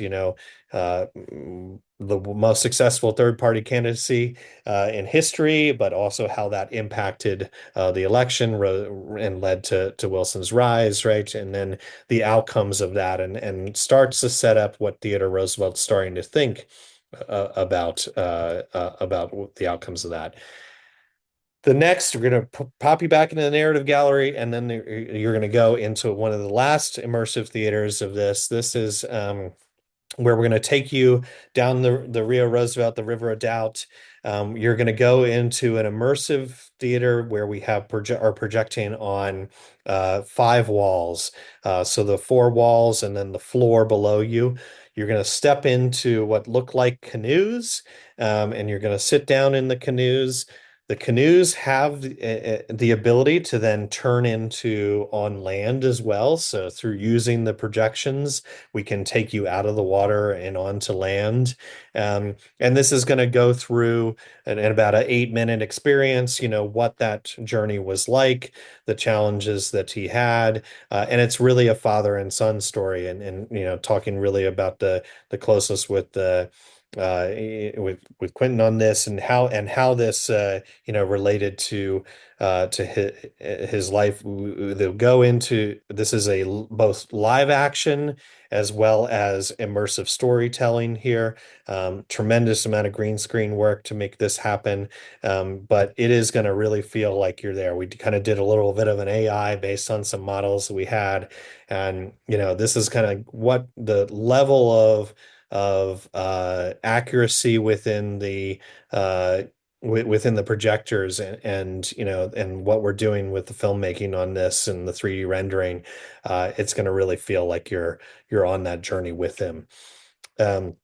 the most successful third-party candidacy in history, but also how that impacted the election and led to Wilson's rise, right? And then the outcomes of that, and starts to set up what Theodore Roosevelt's starting to think about the outcomes of that. The next, we're going to pop you back into the narrative gallery, and then you're going to go into one of the last immersive theaters of this. This is where we're going to take you down the Rio Roosevelt, the River of Doubt. You're going to go into an immersive theater where we are projecting on 5 walls. So the 4 walls and then the floor below you. You're going to step into what look like canoes, and you're going to sit down in the canoes. The canoes have the ability to then turn into on land as well. So through using the projections, we can take you out of the water and onto land. And this is going to go through in about an 8-minute experience, what that journey was like, the challenges that he had. And it's really a father and son story, and talking really about the closeness with the with Quentin on this, and how this related to his life. They'll go into this is both live action as well as immersive storytelling here. Tremendous amount of green screen work to make this happen, but it is going to really feel like you're there. We kind of did a little bit of an AI based on some models that we had, and this is kind of what the level of accuracy within the projectors, and what we're doing with the filmmaking on this and the 3D rendering. It's going to really feel like you're on that journey with him. Um,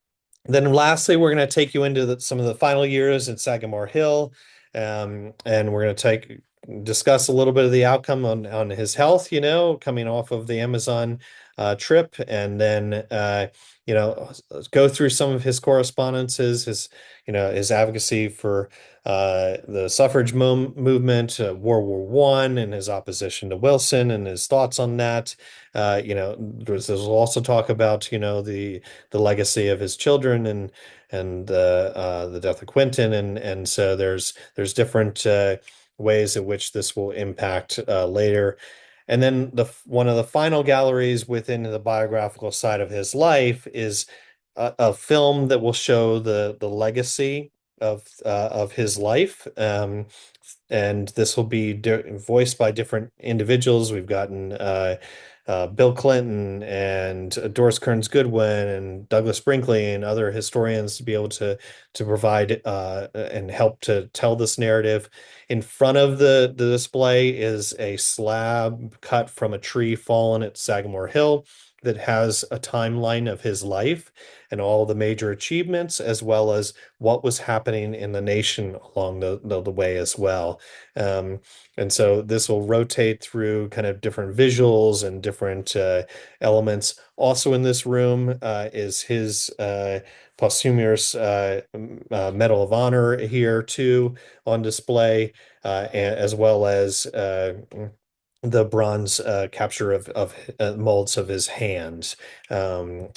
then lastly, we're going to take you into some of the final years at Sagamore Hill, and we're going to discuss a little bit of the outcome on his health, coming off of the Amazon trip, and then go through some of his correspondences, his advocacy for the suffrage movement, World War One, and his opposition to Wilson and his thoughts on that. There's also talk about the legacy of his children and the death of Quentin, and so there's different ways in which this will impact later. And then one of the final galleries within the biographical side of his life is a film that will show the legacy of his life. And this will be voiced by different individuals. We've gotten Bill Clinton and Doris Kearns Goodwin and Douglas Brinkley and other historians to be able to provide and help to tell this narrative. In front of the display is a slab cut from a tree fallen at Sagamore Hill that has a timeline of his life and all the major achievements, as well as what was happening in the nation along the way as well. And so this will rotate through kind of different visuals and different elements. Also in this room is his posthumous Medal of Honor here too on display, as well as the bronze capture of molds of his hands. And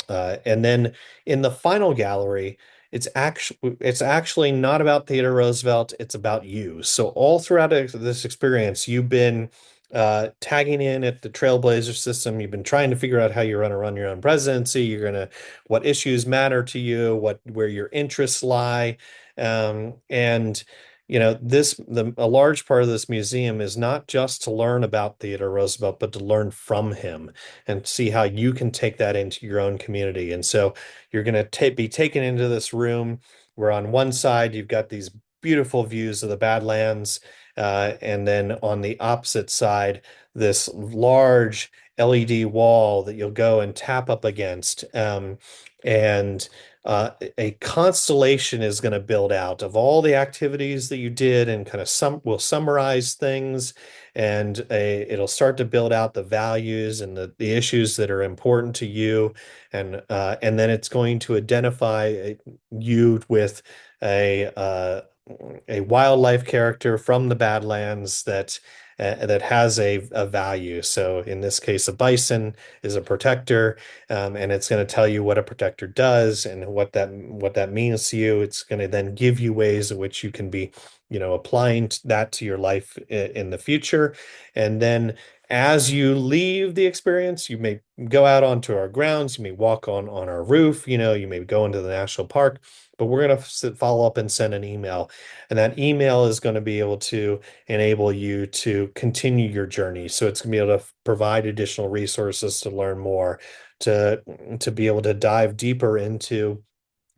then in the final gallery, it's actually not about Theodore Roosevelt, it's about you. So all throughout this experience, you've been tagging in at the Trailblazer system. You've been trying to figure out how you're going to run your own presidency. What issues matter to you, where your interests lie. And a large part of this museum is not just to learn about Theodore Roosevelt, but to learn from him and see how you can take that into your own community. And so you're going to be taken into this room where on one side you've got these beautiful views of the Badlands, and then on the opposite side, this large LED wall that you'll go and tap up against. And a constellation is going to build out of all the activities that you did and kind of will summarize things, and it'll start to build out the values and the issues that are important to you. And then it's going to identify you with a uh, a wildlife character from the Badlands that has a value. So in this case, a bison is a protector, and it's going to tell you what a protector does and what that means to you. It's going to then give you ways in which you can be, applying that to your life in the future. And then as you leave the experience, you may go out onto our grounds, you may walk on our roof, you may go into the national park, but we're going to follow up and send an email. And that email is going to be able to enable you to continue your journey. So it's going to be able to provide additional resources to learn more, to be able to dive deeper into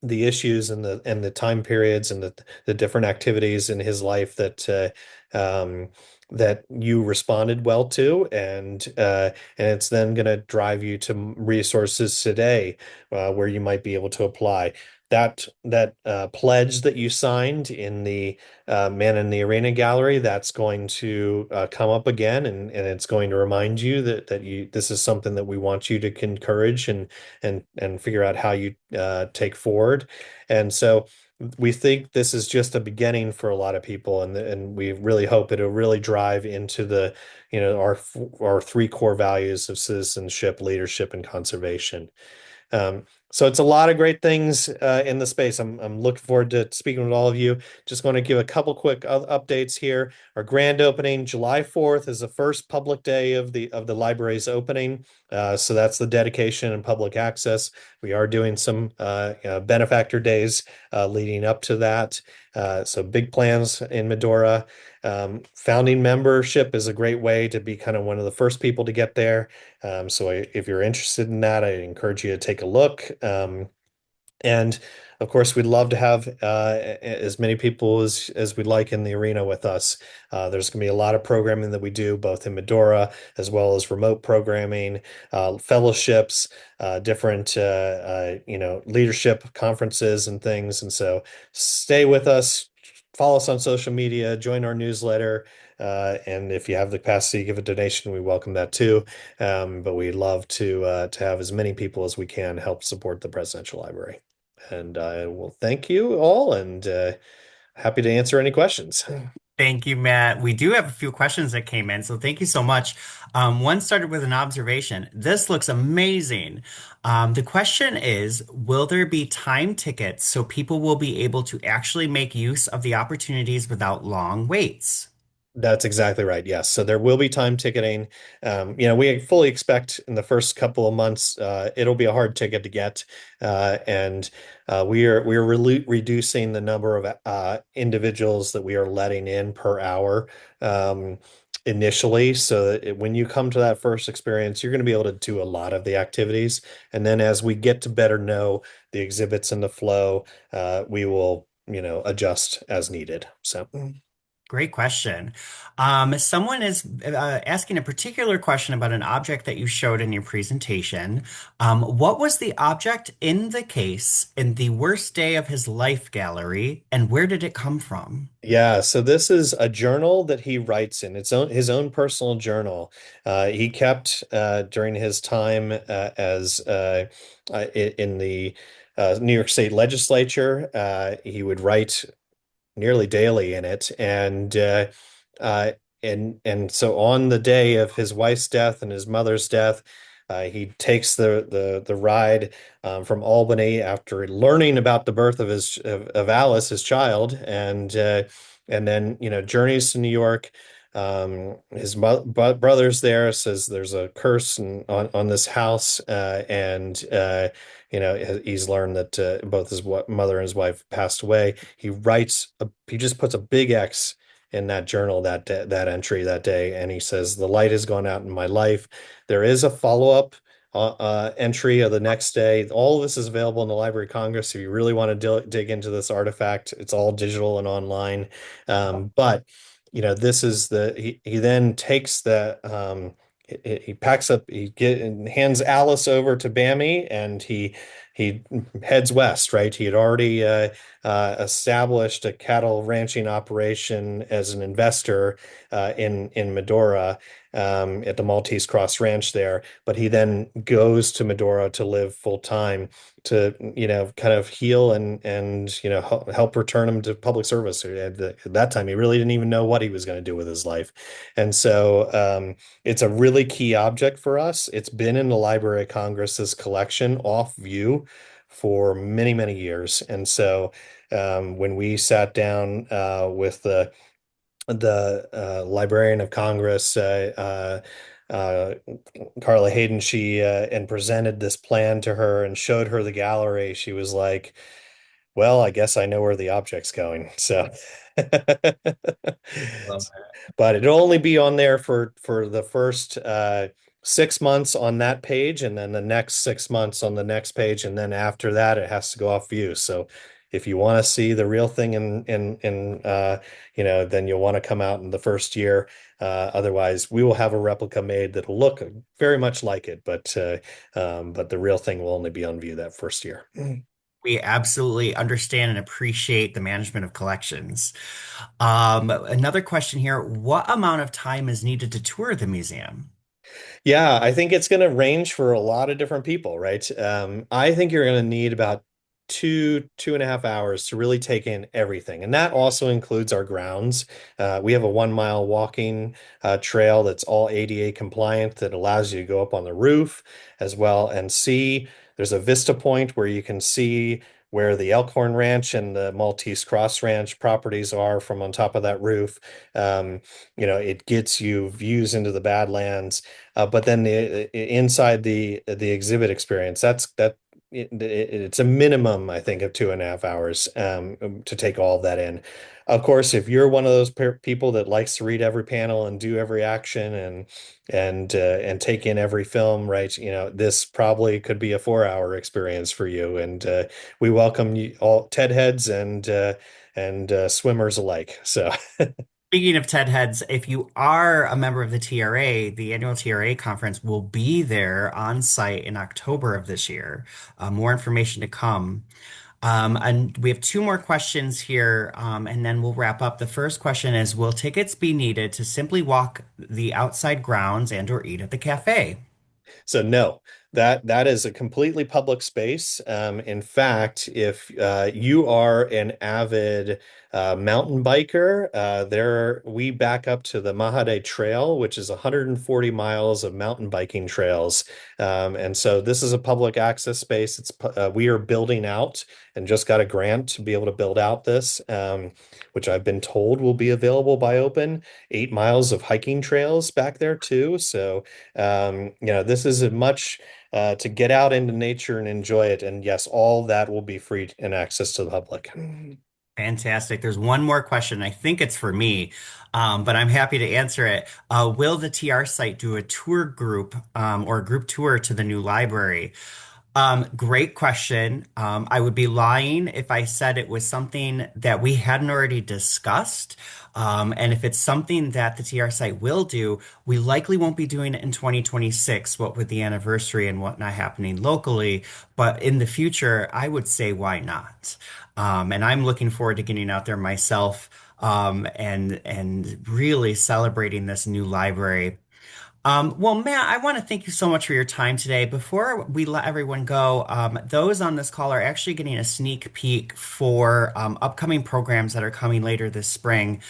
the issues and the time periods and the different activities in his life that you responded well to, and it's then going to drive you to resources today, where you might be able to apply that pledge that you signed in the Man in the Arena gallery. That's going to come up again, and it's going to remind you that this is something that we want you to encourage and figure out how you take forward. And so we think this is just a beginning for a lot of people, and we really hope it'll really drive into our three core values of citizenship, leadership, and conservation. So it's a lot of great things in the space. I'm looking forward to speaking with all of you. Just going to give a couple quick updates here. Our grand opening, July 4th, is the first public day of the library's opening. So that's the dedication and public access. We are doing some benefactor days leading up to that. So big plans in Medora. Founding membership is a great way to be kind of one of the first people to get there. So if you're interested in that, I encourage you to take a look. And of course, we'd love to have as many people as we'd like in the arena with us. There's going to be a lot of programming that we do, both in Medora as well as remote programming, fellowships, different leadership conferences and things. And so stay with us, follow us on social media, join our newsletter. And if you have the capacity to give a donation, we welcome that too. But we'd love to have as many people as we can help support the Presidential Library. And I will thank you all, and happy to answer any questions. Thank you, Matt. We do have a few questions that came in, so thank you so much. One started with an observation. This looks amazing. The question is, will there be time tickets so people will be able to actually make use of the opportunities without long waits? That's exactly right. Yes. So there will be time ticketing. We fully expect in the first couple of months, it'll be a hard ticket to get. And we are reducing the number of individuals that we are letting in per hour, initially. So that when you come to that first experience, you're going to be able to do a lot of the activities. And then as we get to better know the exhibits and the flow, we will, adjust as needed. So. Great question. Someone is asking a particular question about an object that you showed in your presentation. What was the object in the case in the worst day of his life gallery, and where did it come from? Yeah, so this is a journal that he writes in his own personal journal. He kept during his time as in the New York State Legislature. He would write nearly daily in it, uh, and so on the day of his wife's death and his mother's death, he takes the ride from Albany after learning about the birth of Alice, his child, and then journeys to New York. His brother's there, says there's a curse on this house, and he's learned that both his mother and his wife passed away. He just puts a big X in that journal, that entry that day, and he says the light has gone out in my life. There is a follow-up entry of the next day. All of this is available in the Library of Congress if you really want to dig into this artifact. It's all digital and online. But this is he then takes he packs up, and hands Alice over to Bammy, and he heads west, right? He had already established a cattle ranching operation as an investor in Medora, at the Maltese Cross Ranch there, but he then goes to Medora to live full time to kind of heal and help return him to public service. At that time, he really didn't even know what he was going to do with his life, and so it's a really key object for us. It's been in the Library of Congress's collection off view for many, many years. And so when we sat down with the Librarian of Congress, Carla Hayden, she and presented this plan to her and showed her the gallery. She was like, "Well, I guess I know where the object's going." So, Love that. but it'll only be on there for the first 6 months on that page, and then the next 6 months on the next page, and then after that, it has to go off view. So, if you want to see the real thing then you'll want to come out in the first year. Otherwise, we will have a replica made that'll look very much like it, but the real thing will only be on view that first year. We absolutely understand and appreciate the management of collections. Another question here, what amount of time is needed to tour the museum? Yeah, I think it's going to range for a lot of different people, right? I think you're going to need about 2.5 hours to really take in everything. And that also includes our grounds. We have a 1 mile walking trail that's all ADA compliant that allows you to go up on the roof as well and see. There's a vista point where you can see where the Elkhorn Ranch and the Maltese Cross Ranch properties are from on top of that roof. It gets you views into the Badlands. But then inside the exhibit experience, it's a minimum, I think, of 2.5 hours to take all of that in. Of course, if you're one of those people that likes to read every panel and do every action and take in every film, right? This probably could be a 4 hour experience for you. And we welcome you all, Ted heads and swimmers alike. So. Speaking of TED Heads, if you are a member of the TRA, the annual TRA conference will be there on site in October of this year. More information to come. And we have two more questions here, and then we'll wrap up. The first question is, will tickets be needed to simply walk the outside grounds and or eat at the cafe? So no, that is a completely public space. In fact, if you are an avid mountain biker, we back up to the Mahade Trail, which is 140 miles of mountain biking trails. And so this is a public access space. We are building out and just got a grant to be able to build out this, which I've been told will be available by open. 8 miles of hiking trails back there too. So this is a much to get out into nature and enjoy it. And yes, all that will be free and access to the public. Fantastic. There's one more question. I think it's for me, but I'm happy to answer it. Will the TR site do a tour group or a group tour to the new library? Great question. I would be lying if I said it was something that we hadn't already discussed. And if it's something that the TR site will do, we likely won't be doing it in 2026, what with the anniversary and whatnot happening locally. But in the future, I would say, why not? And I'm looking forward to getting out there myself, and really celebrating this new library. Well, Matt, I want to thank you so much for your time today. Before we let everyone go, those on this call are actually getting a sneak peek for upcoming programs that are coming later this spring.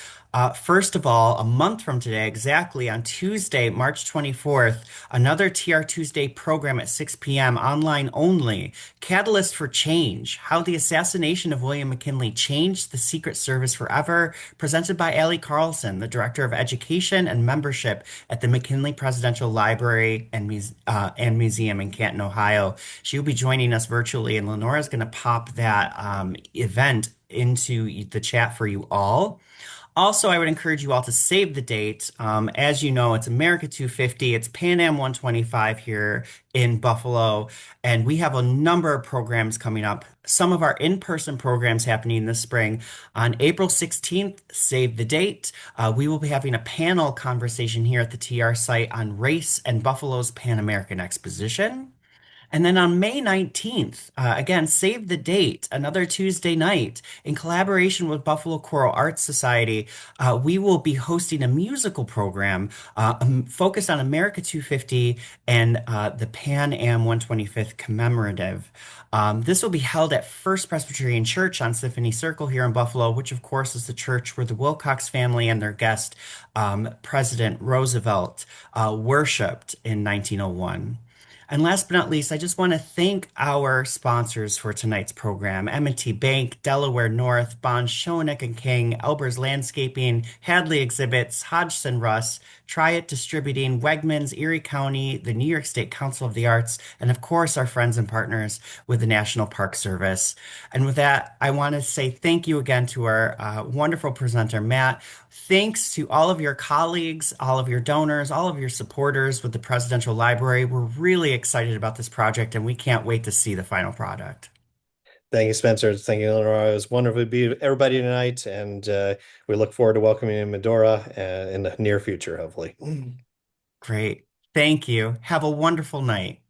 First of all, a month from today, exactly on Tuesday, March 24th, another TR Tuesday program at 6 p.m. online only. Catalyst for Change: How the Assassination of William McKinley Changed the Secret Service Forever, presented by Allie Carlson, the Director of Education and Membership at the McKinley Presidential Library and Museum in Canton, Ohio. She will be joining us virtually, and Lenora is going to pop that event into the chat for you all. Also, I would encourage you all to save the date. As you know, it's America 250, it's Pan Am 125 here in Buffalo, and we have a number of programs coming up. Some of our in-person programs happening this spring. On April 16th, save the date. We will be having a panel conversation here at the TR site on race and Buffalo's Pan American Exposition. And then on May 19th, again, save the date, another Tuesday night, in collaboration with Buffalo Choral Arts Society, we will be hosting a musical program focused on America 250 and the Pan Am 125th commemorative. This will be held at First Presbyterian Church on Symphony Circle here in Buffalo, which of course is the church where the Wilcox family and their guest, President Roosevelt, worshipped in 1901. And last but not least, I just want to thank our sponsors for tonight's program: M&T Bank, Delaware North, Bond, Schoeneck and King, Elber's Landscaping, Hadley Exhibits, Hodgson Russ, Triet Distributing, Wegmans, Erie County, the New York State Council of the Arts, and of course, our friends and partners with the National Park Service. And with that, I want to say thank you again to our wonderful presenter, Matt. Thanks to all of your colleagues, all of your donors, all of your supporters with the Presidential Library. We're really excited about this project and we can't wait to see the final product. Thank you, Spencer. Thank you, Eleanor. It was wonderful to be with everybody tonight, and we look forward to welcoming you in Medora in the near future, hopefully. Great. Thank you. Have a wonderful night.